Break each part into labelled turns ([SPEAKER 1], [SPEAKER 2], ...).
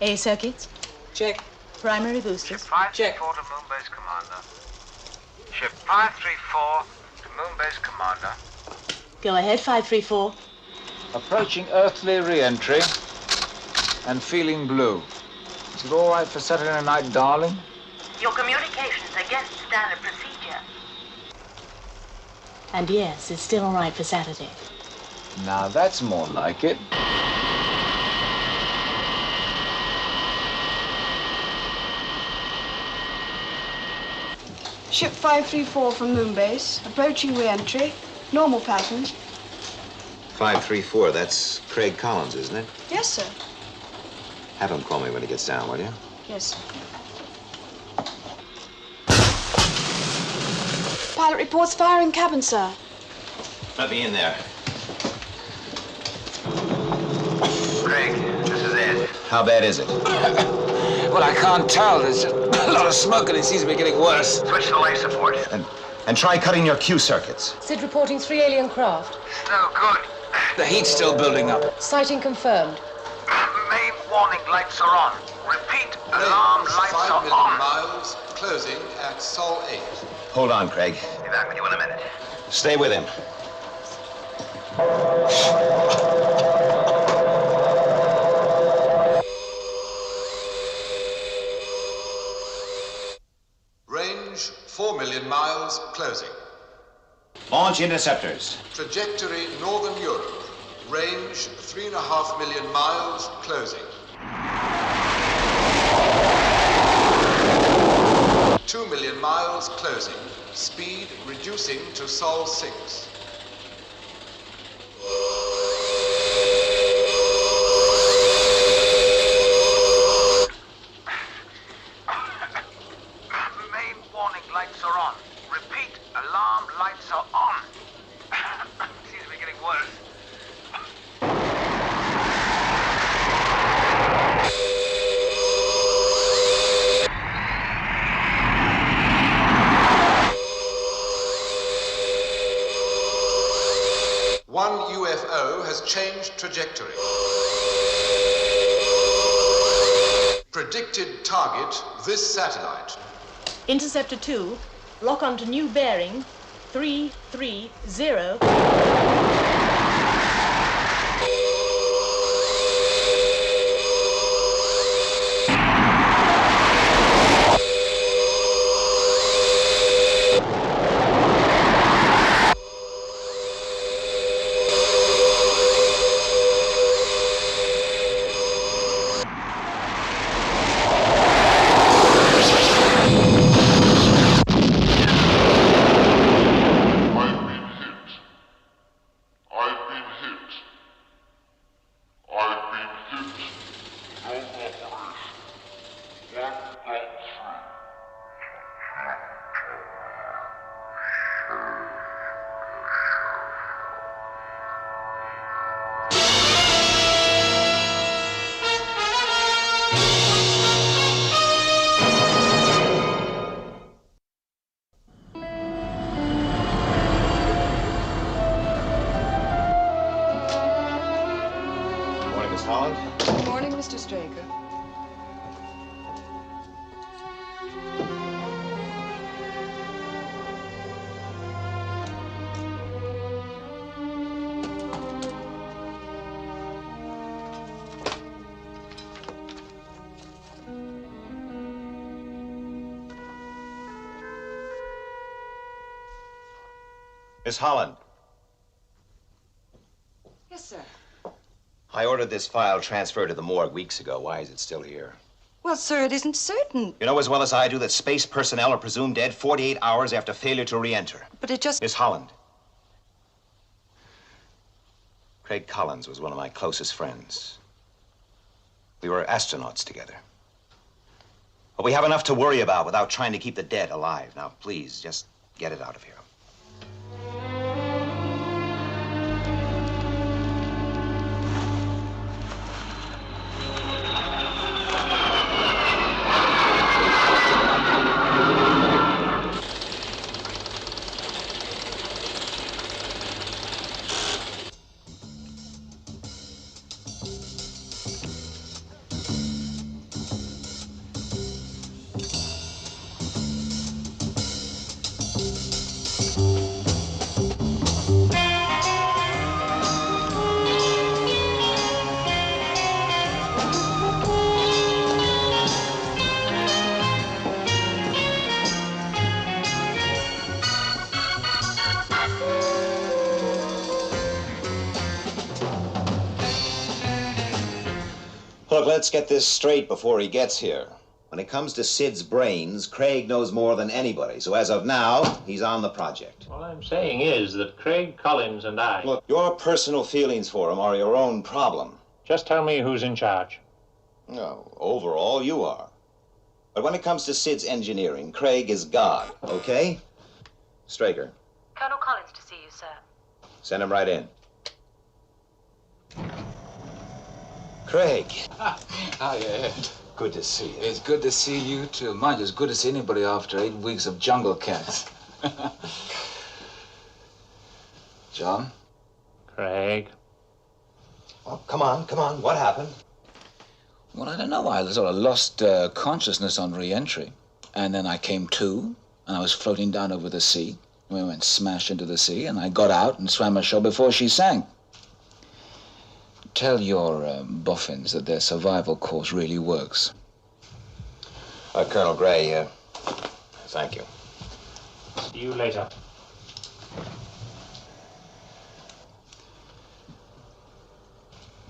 [SPEAKER 1] A circuits.
[SPEAKER 2] Check.
[SPEAKER 1] Primary boosters.
[SPEAKER 3] Ship 534 to Moon Base Commander. Ship 534 to Moon Base Commander.
[SPEAKER 1] Go ahead, 534.
[SPEAKER 4] Approaching earthly re-entry and feeling blue. Is it all right for Saturday night, darling?
[SPEAKER 5] Your communications against standard procedure.
[SPEAKER 1] And yes, it's still all right for Saturday.
[SPEAKER 4] Now that's more like it.
[SPEAKER 2] Ship 534 from Moonbase, approaching re-entry, normal patterns.
[SPEAKER 6] 534, that's Craig Collins, isn't it?
[SPEAKER 2] Yes, sir.
[SPEAKER 6] Have him call me when he gets down, will you?
[SPEAKER 2] Yes, sir. Pilot reports fire in cabin, sir.
[SPEAKER 6] Let me in there.
[SPEAKER 3] Craig, this is Ed.
[SPEAKER 6] How bad is it?
[SPEAKER 4] Well, I can't tell. There's just a lot of smoke and it seems to be getting worse.
[SPEAKER 3] Switch to life support.
[SPEAKER 6] And try cutting your Q circuits.
[SPEAKER 7] Sid reporting 3 alien craft.
[SPEAKER 3] No good.
[SPEAKER 4] The heat's still building up.
[SPEAKER 7] Sighting confirmed.
[SPEAKER 3] Main warning lights are on. Repeat, alarm lights are
[SPEAKER 8] 5 million
[SPEAKER 3] on.
[SPEAKER 8] miles, closing at Sol 8.
[SPEAKER 6] Hold on, Craig.
[SPEAKER 3] Be back with you in a minute.
[SPEAKER 6] Stay with him.
[SPEAKER 8] Range 4 million miles, closing.
[SPEAKER 6] Launch interceptors.
[SPEAKER 8] Trajectory Northern Europe. Range 3.5 million miles, closing. 2 million miles, closing. Speed reducing to Sol 6.
[SPEAKER 3] Main warning lights are on. Repeat, alarm lights are on. Seems to be getting worse.
[SPEAKER 8] One UFO has changed trajectory. Predicted target, this satellite.
[SPEAKER 1] Interceptor 2, lock onto new bearing 330.
[SPEAKER 9] I've been
[SPEAKER 2] Mr. Straker.
[SPEAKER 6] Miss Holland,
[SPEAKER 2] Yes, sir.
[SPEAKER 6] I ordered this file transferred to the morgue weeks ago. Why is it still here?
[SPEAKER 9] Well, sir, it isn't certain.
[SPEAKER 6] You know as well as I do that space personnel are presumed dead 48 hours after failure to re-enter.
[SPEAKER 9] But it just...
[SPEAKER 6] Miss Holland. Craig Collins was one of my closest friends. We were astronauts together. But we have enough to worry about without trying to keep the dead alive. Now, please, just get it out of here. Look, let's get this straight before he gets here. When it comes to Sid's brains, Craig knows more than anybody. So as of now, he's on the project.
[SPEAKER 10] All I'm saying is that Craig Collins and I...
[SPEAKER 6] Look, your personal feelings for him are your own problem.
[SPEAKER 10] Just tell me who's in charge.
[SPEAKER 6] No, overall, you are. But when it comes to Sid's engineering, Craig is God, okay? Straker.
[SPEAKER 5] Colonel Collins to see you, sir.
[SPEAKER 6] Send him right in. Craig.
[SPEAKER 4] Hi, Ed.
[SPEAKER 6] Good to see you.
[SPEAKER 4] It's good to see you, too. Mind you, it's good to see anybody after 8 weeks of jungle cats. John?
[SPEAKER 10] Craig.
[SPEAKER 6] Oh, come on. What happened?
[SPEAKER 4] Well, I don't know. I sort of lost consciousness on re-entry. And then I came to, and I was floating down over the sea. We went smash into the sea, and I got out and swam ashore before she sank. Tell your boffins that their survival course really works.
[SPEAKER 6] Colonel Gray, thank you.
[SPEAKER 10] See you later.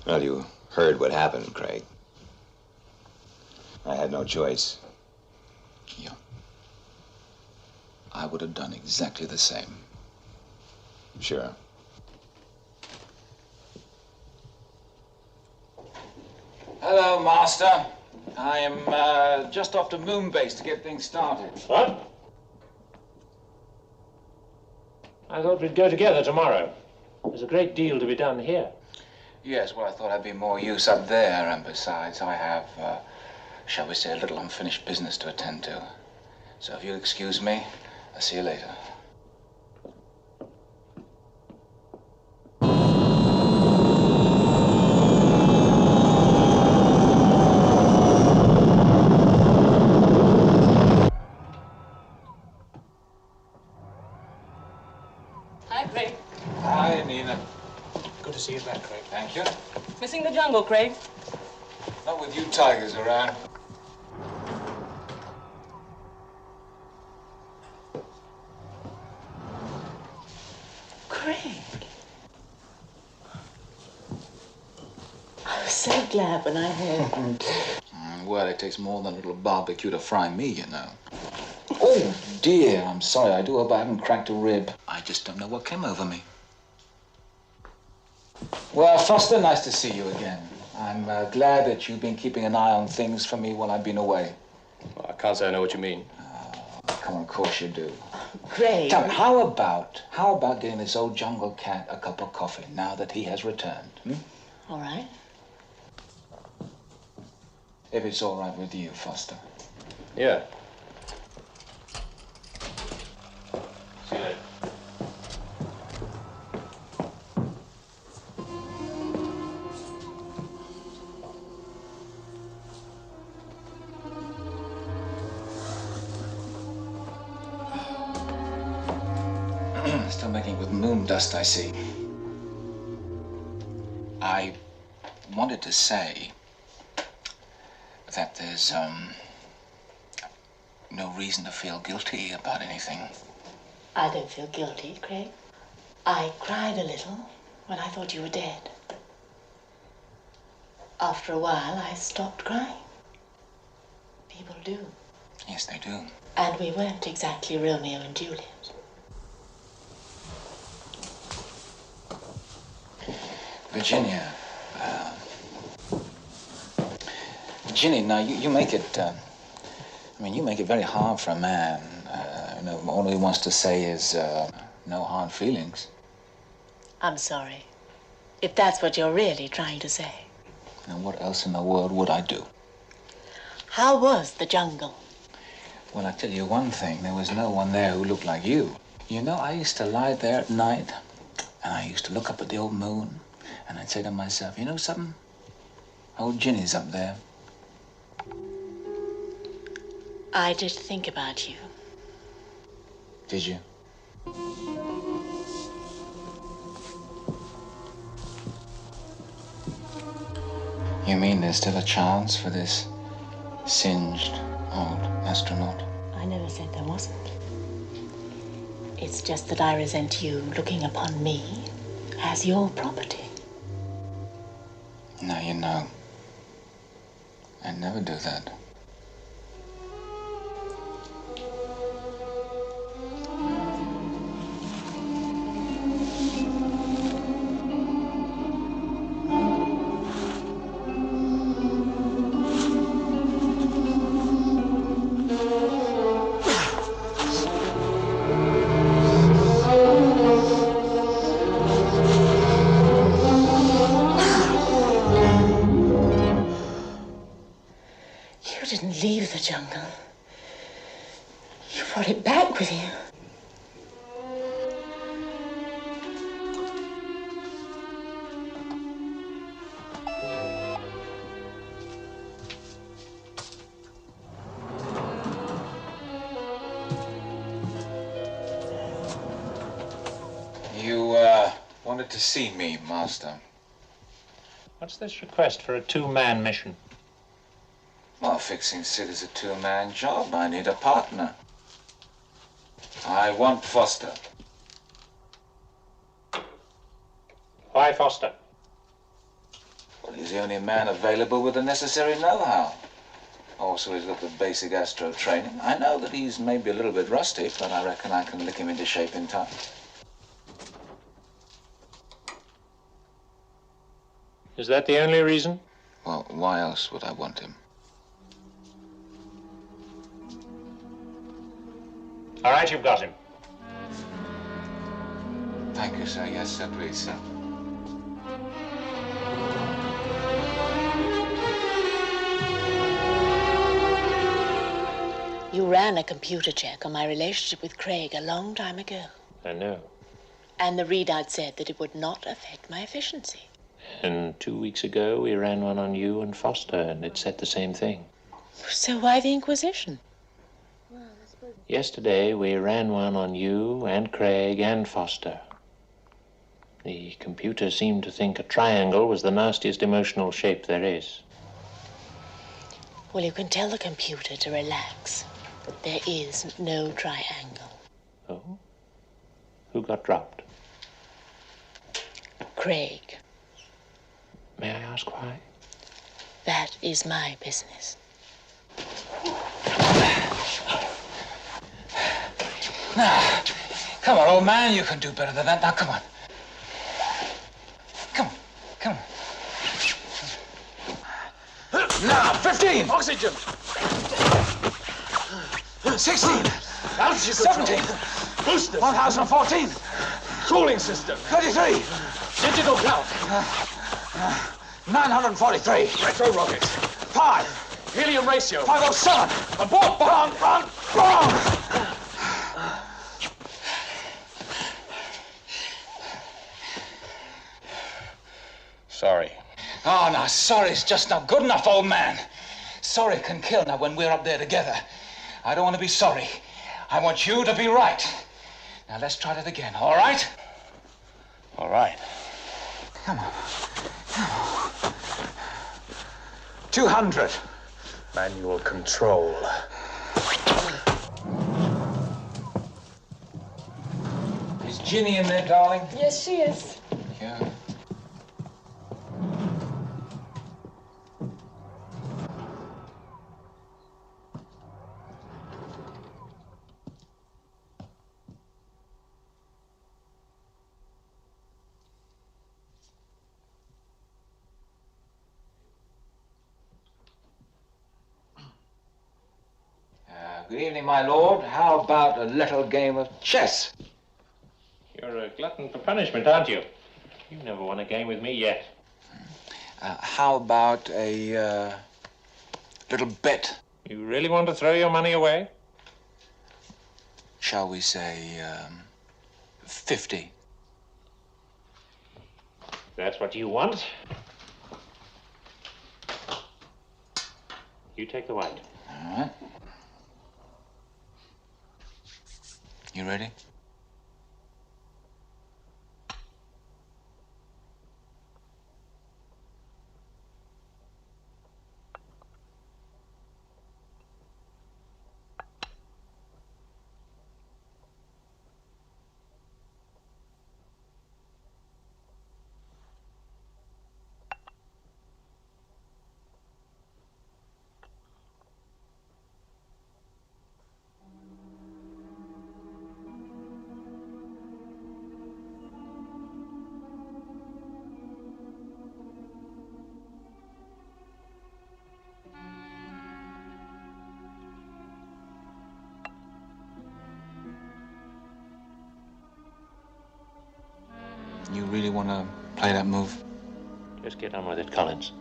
[SPEAKER 6] Well, you heard what happened, Craig. I had no choice.
[SPEAKER 4] Yeah. I would have done exactly the same.
[SPEAKER 6] Sure.
[SPEAKER 4] Hello, Master. I am just off to Moonbase to get things started.
[SPEAKER 10] What? I thought we'd go together tomorrow. There's a great deal to be done here.
[SPEAKER 4] Yes, well, I thought I'd be more use up there, and besides, I have, shall we say, a little unfinished business to attend to. So if you'll excuse me, I'll see you later.
[SPEAKER 7] Hi, Craig.
[SPEAKER 4] Hi, Nina.
[SPEAKER 10] Good to see you back, Craig.
[SPEAKER 4] Thank you.
[SPEAKER 7] Missing the jungle, Craig?
[SPEAKER 4] Not with you tigers around.
[SPEAKER 1] Craig. I was so glad when I heard.
[SPEAKER 4] Well, it takes more than a little barbecue to fry me, you know. Oh, dear, I'm sorry. I do hope I haven't cracked a rib. I just don't know what came over me. Well, Foster, nice to see you again. I'm glad that you've been keeping an eye on things for me while I've been away.
[SPEAKER 10] Well, I can't say I know what you mean.
[SPEAKER 4] Come on, of course you do.
[SPEAKER 1] Craig.
[SPEAKER 4] Tell me, how about getting this old jungle cat a cup of coffee now that he has returned?
[SPEAKER 1] All right.
[SPEAKER 4] If it's all right with you, Foster.
[SPEAKER 10] Yeah. See you later.
[SPEAKER 4] Still making it with moon dust, I see. I wanted to say that there's, no reason to feel guilty about anything.
[SPEAKER 1] I don't feel guilty, Craig. I cried a little when I thought you were dead. After a while, I stopped crying. People do.
[SPEAKER 4] Yes, they do.
[SPEAKER 1] And we weren't exactly Romeo and Juliet.
[SPEAKER 4] Virginia, Virginia, now you make it, you make it very hard for a man. All he wants to say is, no hard feelings.
[SPEAKER 1] I'm sorry. If that's what you're really trying to say.
[SPEAKER 4] Now, what else in the world would I do?
[SPEAKER 1] How was the jungle?
[SPEAKER 4] Well, I tell you one thing, there was no one there who looked like you. You know, I used to lie there at night, and I used to look up at the old moon, and I'd say to myself, you know something? Old Ginny's up there.
[SPEAKER 1] I did think about you.
[SPEAKER 4] Did you? You mean there's still a chance for this singed old astronaut?
[SPEAKER 1] I never said there wasn't. It's just that I resent you looking upon me as your property.
[SPEAKER 4] Now you know. I'd never do that.
[SPEAKER 1] Leave the jungle. You brought it back with you.
[SPEAKER 4] You, wanted to see me, Master.
[SPEAKER 10] What's this request for a two-man mission?
[SPEAKER 4] Well, fixing Sid is a two-man job. I need a partner. I want Foster.
[SPEAKER 10] Why Foster?
[SPEAKER 4] Well, he's the only man available with the necessary know-how. Also, he's got the basic astro training. I know that he's maybe a little bit rusty, but I reckon I can lick him into shape in time.
[SPEAKER 10] Is that the only reason?
[SPEAKER 4] Well, why else would I want him?
[SPEAKER 10] All right, you've got him.
[SPEAKER 4] Thank you, sir. Yes, sir, please, sir.
[SPEAKER 1] You ran a computer check on my relationship with Craig a long time ago.
[SPEAKER 10] I know.
[SPEAKER 1] And the readout said that it would not affect my efficiency.
[SPEAKER 10] And 2 weeks ago, we ran one on you and Foster, and it said the same thing.
[SPEAKER 1] So why the Inquisition?
[SPEAKER 10] Yesterday, we ran one on you and Craig and Foster. The computer seemed to think a triangle was the nastiest emotional shape there is.
[SPEAKER 1] Well, you can tell the computer to relax. There is no triangle.
[SPEAKER 10] Oh? Who got dropped?
[SPEAKER 1] Craig.
[SPEAKER 10] May I ask why?
[SPEAKER 1] That is my business.
[SPEAKER 4] Now, come on, old man, you can do better than that. Now, come on. Come on, come on. Now, 15.
[SPEAKER 11] Oxygen.
[SPEAKER 4] 16.
[SPEAKER 11] Altitude
[SPEAKER 4] 17.
[SPEAKER 11] Boosters.
[SPEAKER 4] 1014.
[SPEAKER 11] Cooling system.
[SPEAKER 4] 33.
[SPEAKER 11] Digital clock.
[SPEAKER 4] 943.
[SPEAKER 11] Retro rockets.
[SPEAKER 4] 5.
[SPEAKER 11] Helium ratio.
[SPEAKER 4] 507.
[SPEAKER 11] Abort.
[SPEAKER 4] Run.
[SPEAKER 11] Sorry.
[SPEAKER 4] Oh, now, sorry's just not good enough, old man. Sorry can kill now when we're up there together. I don't want to be sorry. I want you to be right. Now let's try that again, all right?
[SPEAKER 11] All right.
[SPEAKER 4] Come on. 200.
[SPEAKER 11] Manual control.
[SPEAKER 4] Is Ginny in there, darling?
[SPEAKER 1] Yes, she is.
[SPEAKER 4] Yeah. Good evening, my lord. How about a little game of chess?
[SPEAKER 10] You're a glutton for punishment, aren't you? You've never won a game with me yet.
[SPEAKER 4] How about a little bet?
[SPEAKER 10] You really want to throw your money away?
[SPEAKER 4] Shall we say 50?
[SPEAKER 10] That's what you want. You take the white.
[SPEAKER 4] All right. You ready? You really want to play that move?
[SPEAKER 10] Just get on with it, Collins.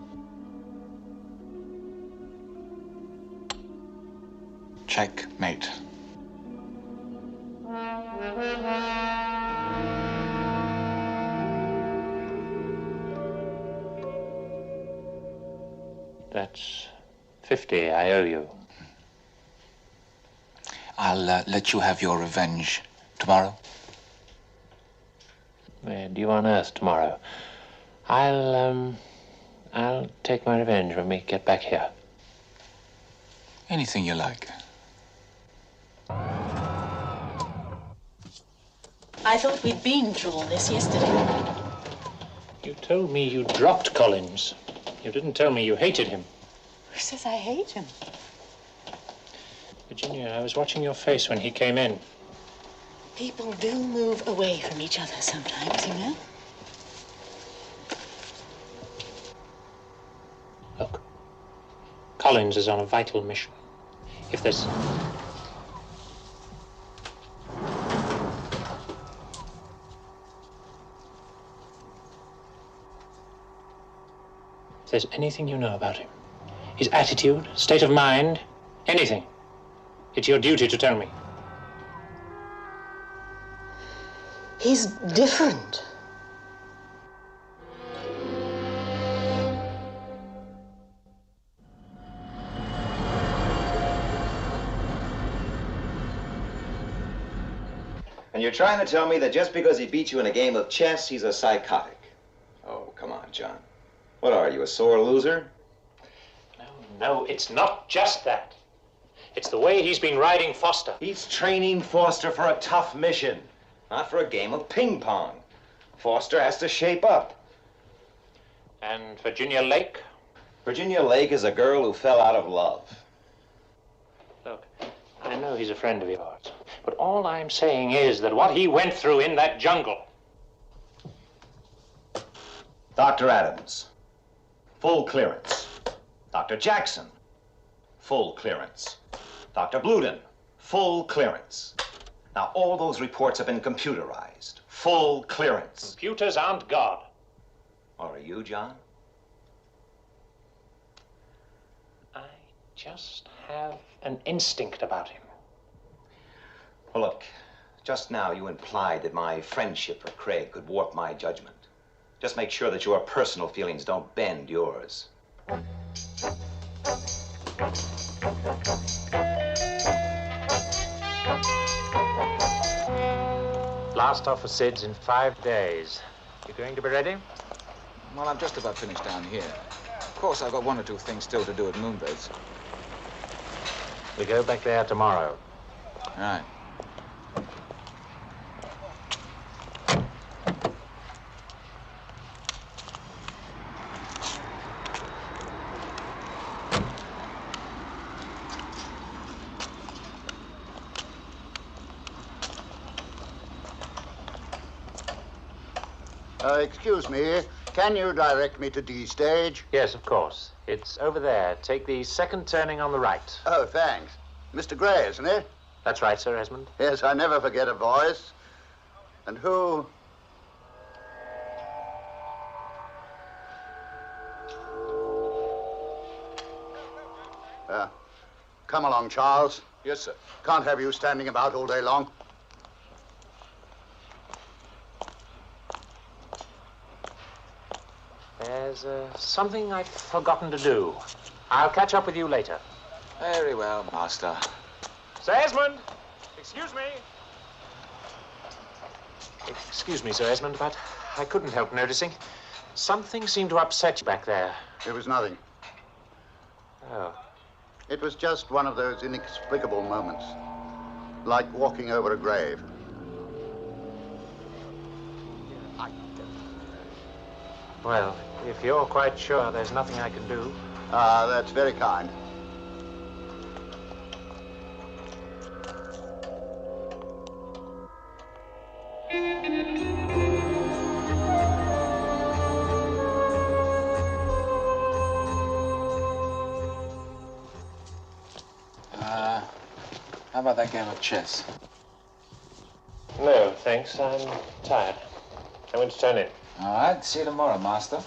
[SPEAKER 4] Checkmate.
[SPEAKER 10] That's 50 I owe you.
[SPEAKER 4] I'll let you have your revenge tomorrow.
[SPEAKER 10] Where do you on earth tomorrow? I'll take my revenge when we get back here.
[SPEAKER 4] Anything you like.
[SPEAKER 1] I thought we'd been through all this yesterday.
[SPEAKER 10] You told me you dropped Collins. You didn't tell me you hated him.
[SPEAKER 1] Who says I hate him?
[SPEAKER 10] Virginia, I was watching your face when he came in.
[SPEAKER 1] People do move away from each other sometimes, you know?
[SPEAKER 10] Look, Collins is on a vital mission. If there's... If there's anything you know about him, his attitude, state of mind, anything, it's your duty to tell me.
[SPEAKER 1] He's different.
[SPEAKER 6] And you're trying to tell me that just because he beat you in a game of chess, he's a psychotic? Oh, come on, John. What are you, a sore loser?
[SPEAKER 10] No, it's not just that. It's the way he's been riding Foster.
[SPEAKER 6] He's training Foster for a tough mission, not for a game of ping pong. Foster has to shape up.
[SPEAKER 10] And Virginia Lake?
[SPEAKER 6] Virginia Lake is a girl who fell out of love.
[SPEAKER 10] Look, I know he's a friend of yours, but all I'm saying is that what he went through in that jungle...
[SPEAKER 6] Dr. Adams, full clearance. Dr. Jackson, full clearance. Dr. Bluden, full clearance. Now, all those reports have been computerized. Full clearance.
[SPEAKER 10] Computers aren't God.
[SPEAKER 6] Or are you, John?
[SPEAKER 10] I just have an instinct about him.
[SPEAKER 6] Well, look, just now you implied that my friendship for Craig could warp my judgment. Just make sure that your personal feelings don't bend yours.
[SPEAKER 10] Blast off for SIDS in 5 days. You going to be ready?
[SPEAKER 4] Well, I'm just about finished down here. Of course, I've got 1 or 2 things still to do at Moonbase.
[SPEAKER 10] We go back there tomorrow.
[SPEAKER 4] Right.
[SPEAKER 12] Excuse me, can you direct me to D stage?
[SPEAKER 10] Yes, of course. It's over there. Take the second turning on the right.
[SPEAKER 12] Oh, thanks. Mr. Gray, isn't it?
[SPEAKER 10] That's right, Sir Esmond.
[SPEAKER 12] Yes, I never forget a voice. And who? Come along, Charles.
[SPEAKER 8] Yes, sir.
[SPEAKER 12] Can't have you standing about all day long.
[SPEAKER 10] There's something I've forgotten to do. I'll catch up with you later.
[SPEAKER 4] Very well, Master.
[SPEAKER 10] Sir Esmond! Excuse me! Excuse me, Sir Esmond, but I couldn't help noticing. Something seemed to upset you back there.
[SPEAKER 12] It was nothing.
[SPEAKER 10] Oh.
[SPEAKER 12] It was just one of those inexplicable moments. Like walking over a grave.
[SPEAKER 10] Well, if you're quite sure there's nothing I can do.
[SPEAKER 12] That's very kind.
[SPEAKER 4] How about that game of chess?
[SPEAKER 10] No, thanks. I'm tired. I went to turn in.
[SPEAKER 4] All right, see you tomorrow, Master.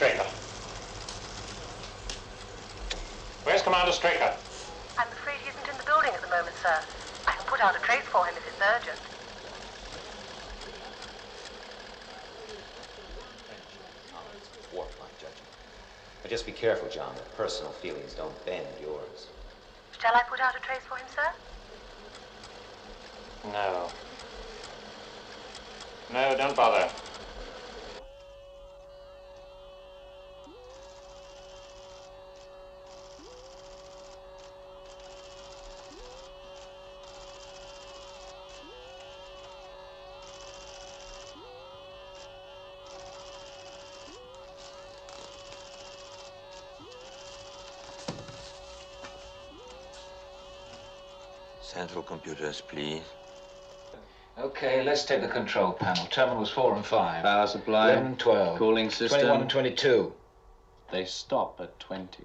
[SPEAKER 10] Straker? Where's Commander Straker?
[SPEAKER 5] I'm afraid he isn't in the building at the moment, sir. I can put out a trace for him if it's urgent.
[SPEAKER 6] Warp my judgment. But just be careful, John, that personal feelings don't bend yours.
[SPEAKER 5] Shall I put out a trace for him, sir?
[SPEAKER 10] No. No, don't bother.
[SPEAKER 6] Central computers, please.
[SPEAKER 4] Okay, let's take the control panel. Terminals 4 and 5.
[SPEAKER 11] Power supply.
[SPEAKER 4] 11 and 12.
[SPEAKER 11] Cooling system.
[SPEAKER 4] 21 and 22.
[SPEAKER 11] They stop at 20.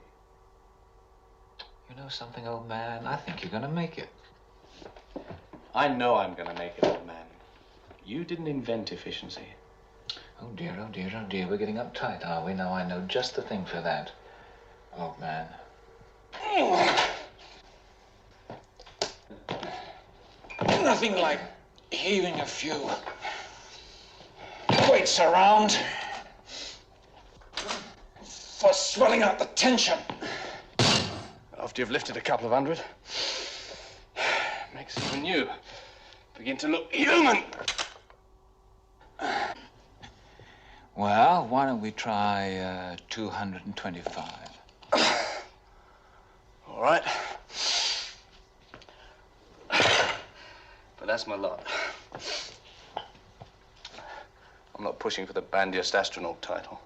[SPEAKER 4] You know something, old man? I think you're gonna make it.
[SPEAKER 11] I know I'm gonna make it, old man. You didn't invent efficiency.
[SPEAKER 4] Oh dear, oh dear, oh dear. We're getting uptight, are we? Now I know just the thing for that, old man. Nothing like heaving a few weights around for swelling out the tension.
[SPEAKER 11] After you've lifted a couple of hundred, makes even you begin to look human.
[SPEAKER 4] Well, why don't we try 225?
[SPEAKER 11] All right. But that's my lot. I'm not pushing for the bandiest astronaut title.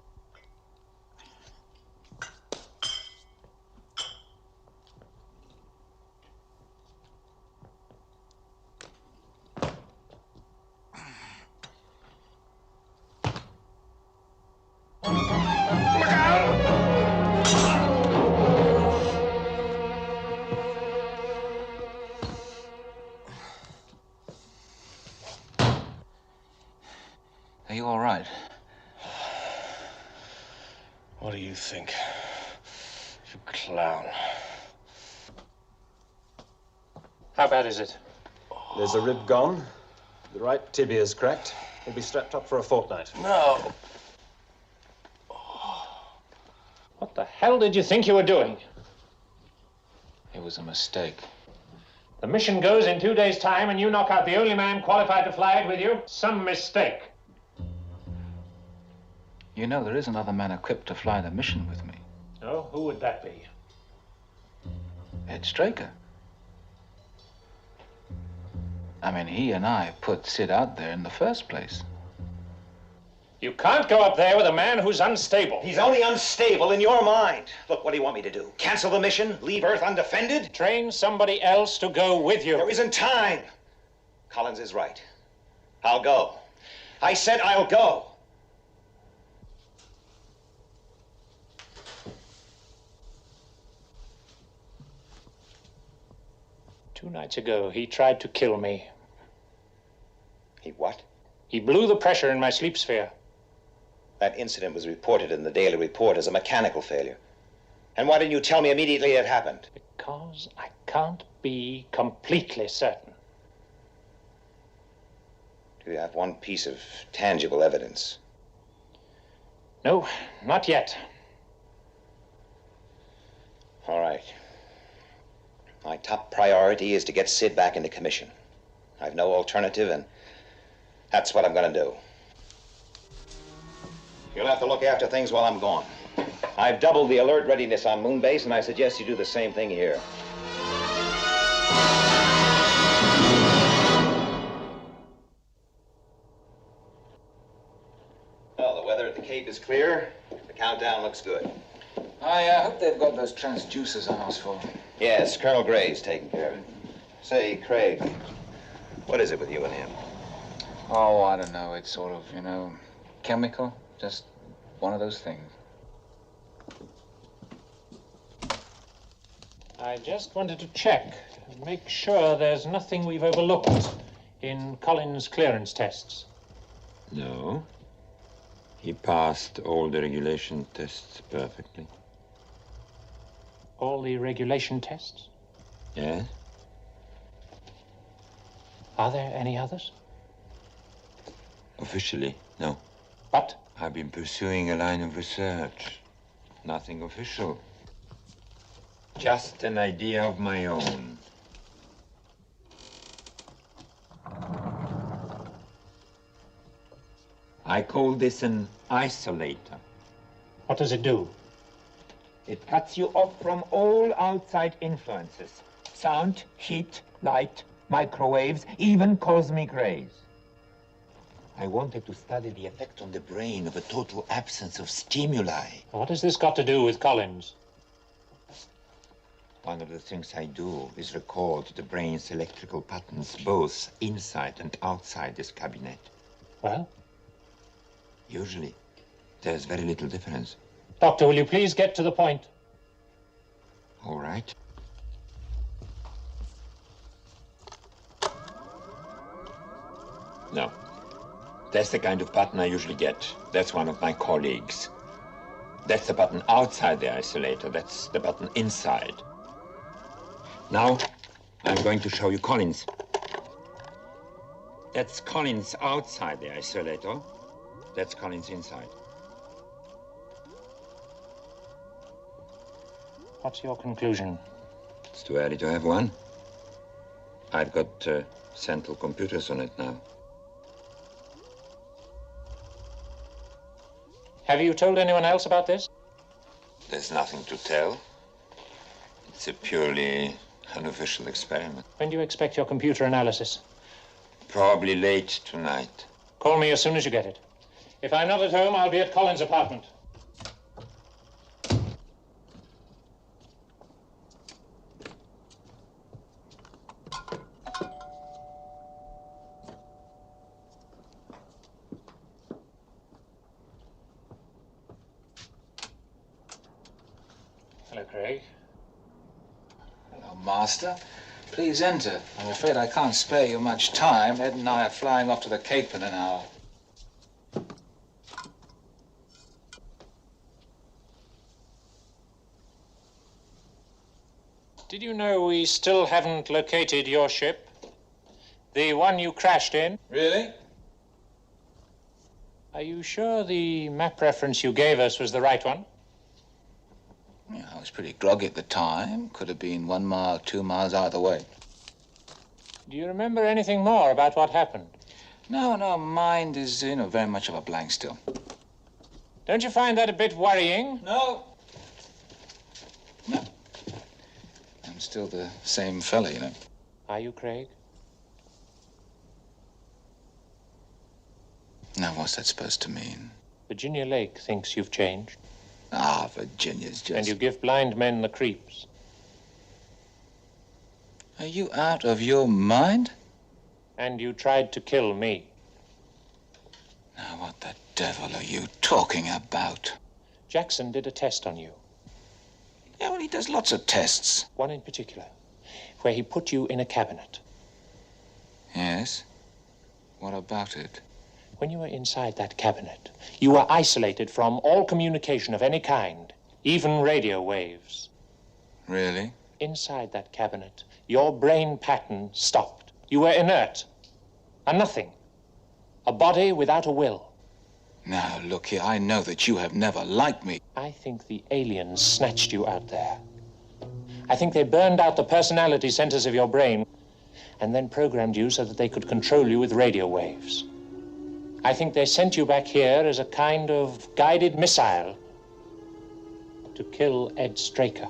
[SPEAKER 4] Are you all right?
[SPEAKER 11] What do you think? You clown.
[SPEAKER 10] How bad is it?
[SPEAKER 13] There's a rib gone. The right tibia's cracked. He'll be strapped up for a fortnight.
[SPEAKER 11] No.
[SPEAKER 10] What the hell did you think you were doing?
[SPEAKER 4] It was a mistake.
[SPEAKER 10] The mission goes in 2 days' time, and you knock out the only man qualified to fly it with you? Some mistake.
[SPEAKER 4] You know, there is another man equipped to fly the mission with me.
[SPEAKER 10] Oh, who would that be?
[SPEAKER 4] Ed Straker. I mean, he and I put Sid out there in the first place.
[SPEAKER 10] You can't go up there with a man who's unstable.
[SPEAKER 6] He's only unstable in your mind. Look, what do you want me to do? Cancel the mission? Leave Earth undefended?
[SPEAKER 10] Train somebody else to go with you.
[SPEAKER 6] There isn't time. Collins is right. I'll go. I said I'll go.
[SPEAKER 10] 2 nights ago, he tried to kill me.
[SPEAKER 6] He what?
[SPEAKER 10] He blew the pressure in my sleep sphere.
[SPEAKER 6] That incident was reported in the Daily Report as a mechanical failure. And why didn't you tell me immediately it happened?
[SPEAKER 10] Because I can't be completely certain.
[SPEAKER 6] Do you have one piece of tangible evidence?
[SPEAKER 10] No, not yet.
[SPEAKER 6] All right. My top priority is to get Sid back into commission. I've no alternative, and that's what I'm going to do. You'll have to look after things while I'm gone. I've doubled the alert readiness on Moonbase, and I suggest you do the same thing here. Well, the weather at the Cape is clear. The countdown looks good.
[SPEAKER 4] I hope they've got those transducers I asked for.
[SPEAKER 6] Yes, Colonel Gray's taking care of it. Say, Craig, what is it with you and him?
[SPEAKER 4] Oh, I don't know. It's sort of, chemical. Just one of those things.
[SPEAKER 10] I just wanted to check and make sure there's nothing we've overlooked in Collins' clearance tests.
[SPEAKER 4] No.
[SPEAKER 14] He passed all the regulation tests perfectly.
[SPEAKER 10] All the regulation tests?
[SPEAKER 14] Yes?
[SPEAKER 10] Are there any others?
[SPEAKER 14] Officially, no.
[SPEAKER 10] But?
[SPEAKER 14] I've been pursuing a line of research. Nothing official. Just an idea of my own. I call this an isolator.
[SPEAKER 10] What does it do?
[SPEAKER 14] It cuts you off from all outside influences. Sound, heat, light, microwaves, even cosmic rays. I wanted to study the effect on the brain of a total absence of stimuli.
[SPEAKER 10] What has this got to do with Collins?
[SPEAKER 14] One of the things I do is record the brain's electrical patterns both inside and outside this cabinet.
[SPEAKER 10] Well?
[SPEAKER 14] Usually, there's very little difference.
[SPEAKER 10] Doctor, will you please get to the point?
[SPEAKER 14] All right. No. That's the kind of pattern I usually get. That's one of my colleagues. That's the button outside the isolator. That's the button inside. Now, I'm going to show you Collins. That's Collins outside the isolator. That's Collins inside.
[SPEAKER 10] What's your conclusion?
[SPEAKER 14] It's too early to have one. I've got central computers on it now.
[SPEAKER 10] Have you told anyone else about this?
[SPEAKER 14] There's nothing to tell. It's a purely unofficial experiment.
[SPEAKER 10] When do you expect your computer analysis?
[SPEAKER 14] Probably late tonight.
[SPEAKER 10] Call me as soon as you get it. If I'm not at home, I'll be at Collins' apartment. Hello, Craig.
[SPEAKER 4] Hello, Master. Please enter. I'm afraid I can't spare you much time. Ed and I are flying off to the Cape in an hour.
[SPEAKER 10] Did you know we still haven't located your ship? The one you crashed in?
[SPEAKER 4] Really?
[SPEAKER 10] Are you sure the map reference you gave us was the right one?
[SPEAKER 4] Yeah, I was pretty groggy at the time. Could have been 1 mile, 2 miles either way.
[SPEAKER 10] Do you remember anything more about what happened?
[SPEAKER 4] No, mind is, very much of a blank still.
[SPEAKER 10] Don't you find that a bit worrying?
[SPEAKER 4] No. I'm still the same fella,
[SPEAKER 10] Are you, Craig?
[SPEAKER 4] Now, what's that supposed to mean?
[SPEAKER 10] Virginia Lake thinks you've changed.
[SPEAKER 4] Ah, Virginia's just...
[SPEAKER 10] And you give blind men the creeps.
[SPEAKER 4] Are you out of your mind?
[SPEAKER 10] And you tried to kill me.
[SPEAKER 4] Now, what the devil are you talking about?
[SPEAKER 10] Jackson did a test on you.
[SPEAKER 4] Yeah, well, he does lots of tests.
[SPEAKER 10] One in particular, where he put you in a cabinet.
[SPEAKER 4] Yes? What about it?
[SPEAKER 10] When you were inside that cabinet, you were isolated from all communication of any kind, even radio waves.
[SPEAKER 4] Really?
[SPEAKER 10] Inside that cabinet, your brain pattern stopped. You were inert. A nothing. A body without a will.
[SPEAKER 4] Now, look here, I know that you have never liked me.
[SPEAKER 10] I think the aliens snatched you out there. I think they burned out the personality centers of your brain and then programmed you so that they could control you with radio waves. I think they sent you back here as a kind of guided missile to kill Ed Straker.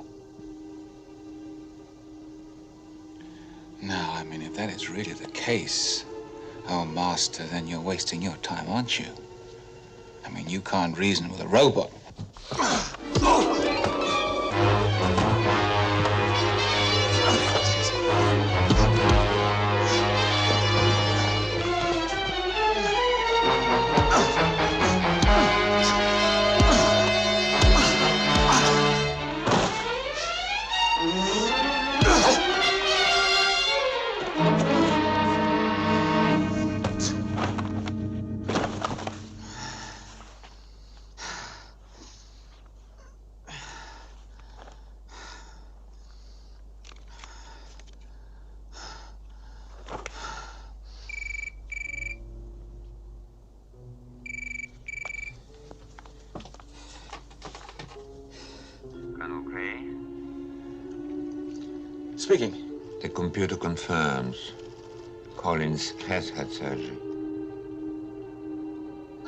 [SPEAKER 4] Now, if that is really the case, oh, Master, then you're wasting your time, aren't you? You can't reason with a robot.
[SPEAKER 15] Colonel Gray?
[SPEAKER 4] Speaking.
[SPEAKER 16] The computer confirms Collins has had surgery.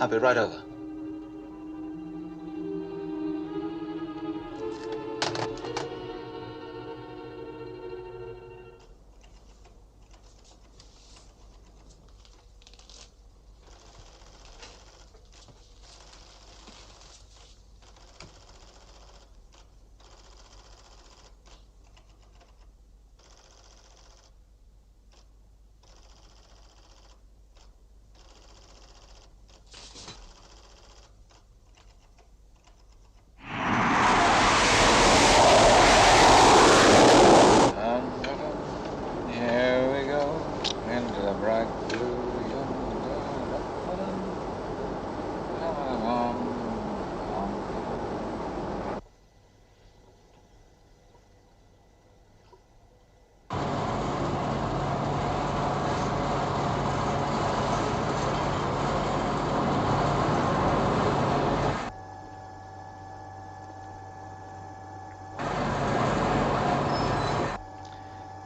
[SPEAKER 4] I'll be right over.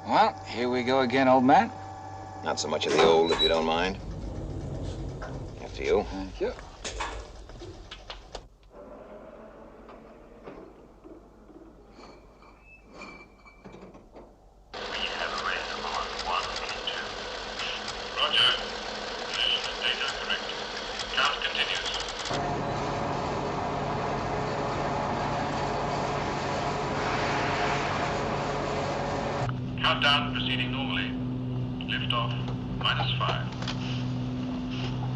[SPEAKER 4] Well, here we go again, old man.
[SPEAKER 6] Not so much of the old, if you don't mind. After you.
[SPEAKER 4] Thank you.
[SPEAKER 17] Countdown proceeding normally. Liftoff -5.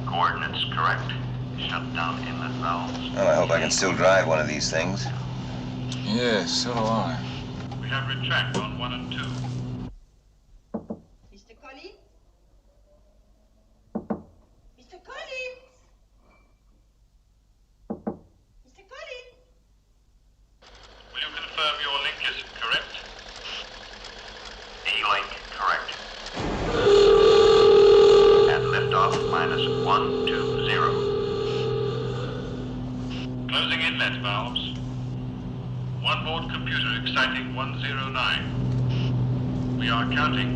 [SPEAKER 17] Coordinates correct. Shut down inlet valves.
[SPEAKER 6] Well, I hope I can still drive one of these things.
[SPEAKER 4] Yes, so do I.
[SPEAKER 17] We have retract on 1 and 2.
[SPEAKER 9] Mr. Collins? Mr. Collins? Mr. Collins?
[SPEAKER 17] Will you confirm your link is correct? E-link correct. And liftoff -120. Closing inlet valves. Onboard computer exciting 109. We are counting.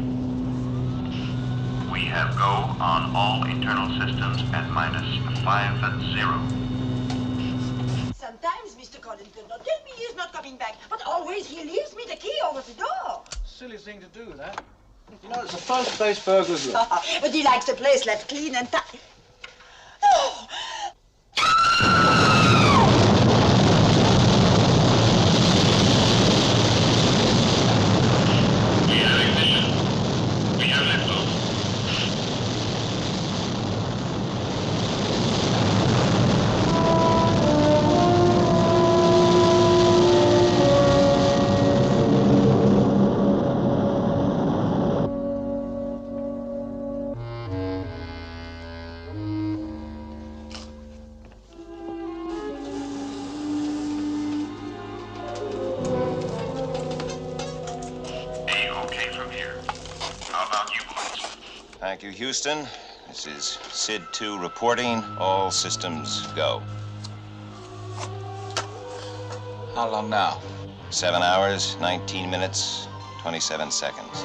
[SPEAKER 17] We have go on all internal systems at -50.
[SPEAKER 9] Sometimes Mr. Collins does not tell me he is not coming back, but always he leaves me the key over the door.
[SPEAKER 4] Silly thing to do, that. You know, it's a first-base burglar's room.
[SPEAKER 9] But he likes the place left clean and tidy. Oh!
[SPEAKER 17] We have ignition. We have liftoff. A-okay from here. How about you, boys?
[SPEAKER 6] Thank you, Houston. This is SID 2 reporting. All systems go.
[SPEAKER 4] How long now?
[SPEAKER 6] 7 hours, 19 minutes, 27 seconds.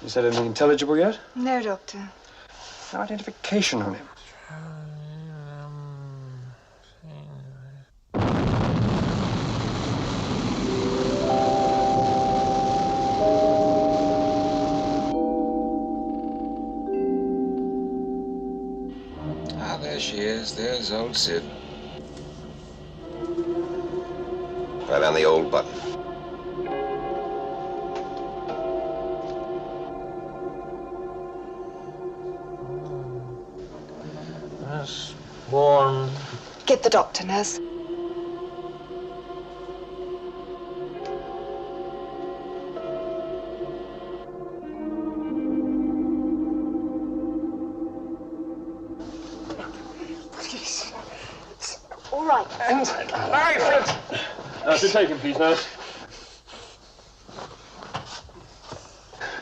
[SPEAKER 13] You said anything intelligible yet?
[SPEAKER 9] No, Doctor.
[SPEAKER 13] No identification on him.
[SPEAKER 4] Ah, there she is. There's old Sid.
[SPEAKER 6] Right on the old button.
[SPEAKER 13] That's one.
[SPEAKER 2] Get the doctor, nurse. Please. It's all right.
[SPEAKER 13] And Fred. Be taken, please, nurse.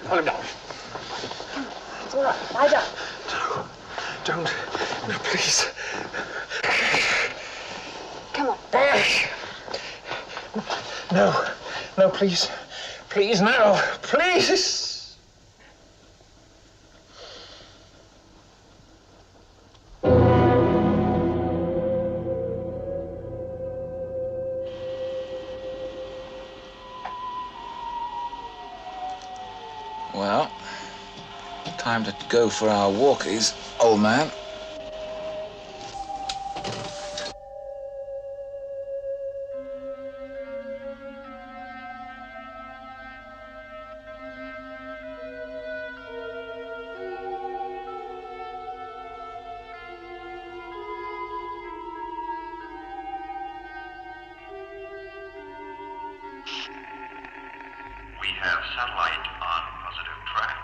[SPEAKER 13] Hold him down.
[SPEAKER 2] It's all right. Lie down.
[SPEAKER 13] Don't. No, please.
[SPEAKER 2] Come on.
[SPEAKER 13] No. No, please. Please, no. Please.
[SPEAKER 4] Well, time to go for our walkies, old man.
[SPEAKER 17] We have satellite on positive track.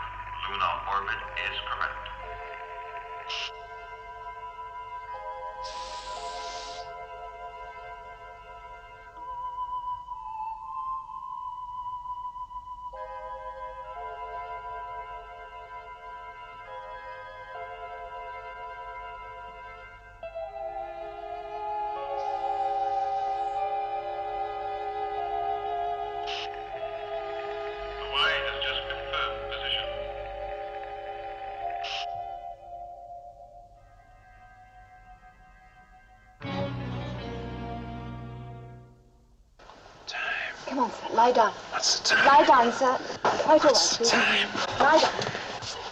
[SPEAKER 17] Lunar orbit is correct. Hawaii has just confirmed position.
[SPEAKER 2] Come on, sir. Lie down.
[SPEAKER 13] What's the time?
[SPEAKER 2] Lie down, sir. Quite all right.
[SPEAKER 13] What's the time?
[SPEAKER 2] Lie down.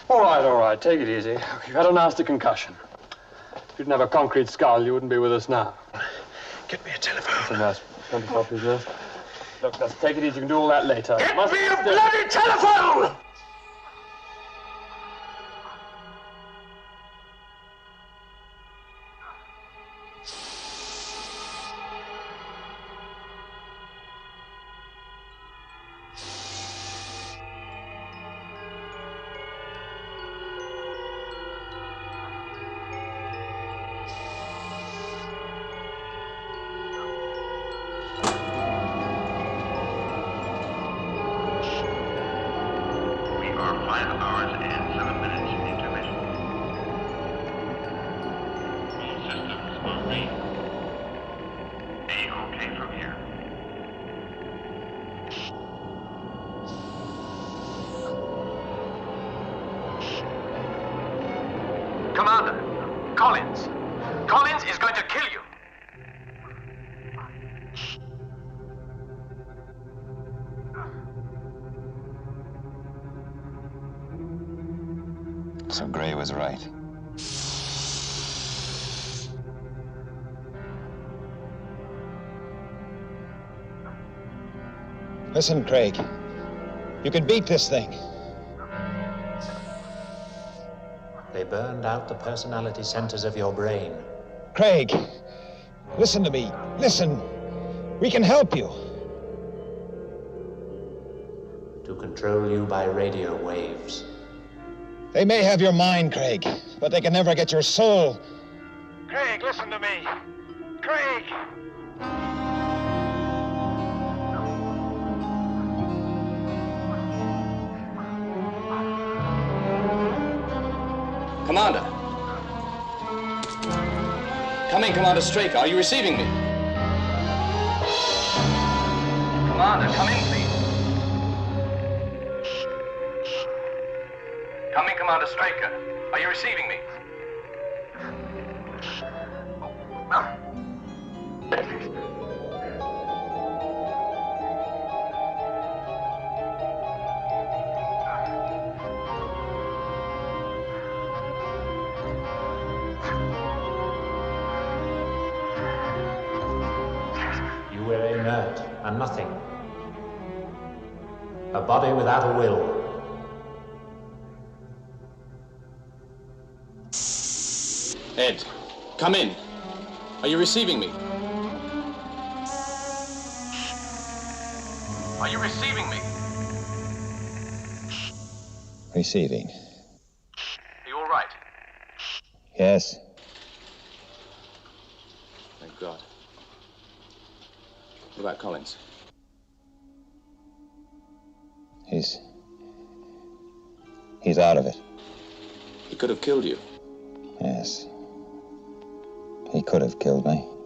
[SPEAKER 13] All right. Take it easy. You've had a nasty concussion. If you didn't have a concrete skull, you wouldn't be with us now.
[SPEAKER 4] Get me a telephone.
[SPEAKER 13] That's a nice 20 copies, nurse. Look, let's take it easy. You can do all that later.
[SPEAKER 4] Get me a bloody telephone!
[SPEAKER 17] We are 5 hours and 7 minutes into mission. All systems are green. A-OK from here.
[SPEAKER 3] Commander, Collins. Collins is going to kill you.
[SPEAKER 6] So Gray was right.
[SPEAKER 15] Listen, Craig. You can beat this thing.
[SPEAKER 10] They burned out the personality centers of your brain.
[SPEAKER 15] Craig, listen to me. Listen. We can help you.
[SPEAKER 10] To control you by radio waves.
[SPEAKER 15] They may have your mind, Craig, but they can never get your soul.
[SPEAKER 3] Craig, listen to me. Craig!
[SPEAKER 11] Commander. Come in, Commander Straker. Are you receiving me? Commander, come in, please. Come in, Commander Straker. Are you receiving me?
[SPEAKER 10] You were a inert and nothing. A body without a will.
[SPEAKER 11] Ed, come in. Are you receiving me? Are you receiving me?
[SPEAKER 15] Receiving.
[SPEAKER 11] Are you all right?
[SPEAKER 15] Yes.
[SPEAKER 11] Thank God. What about Collins?
[SPEAKER 15] He's out of it.
[SPEAKER 11] He could have killed you.
[SPEAKER 15] Yes. He could have killed me.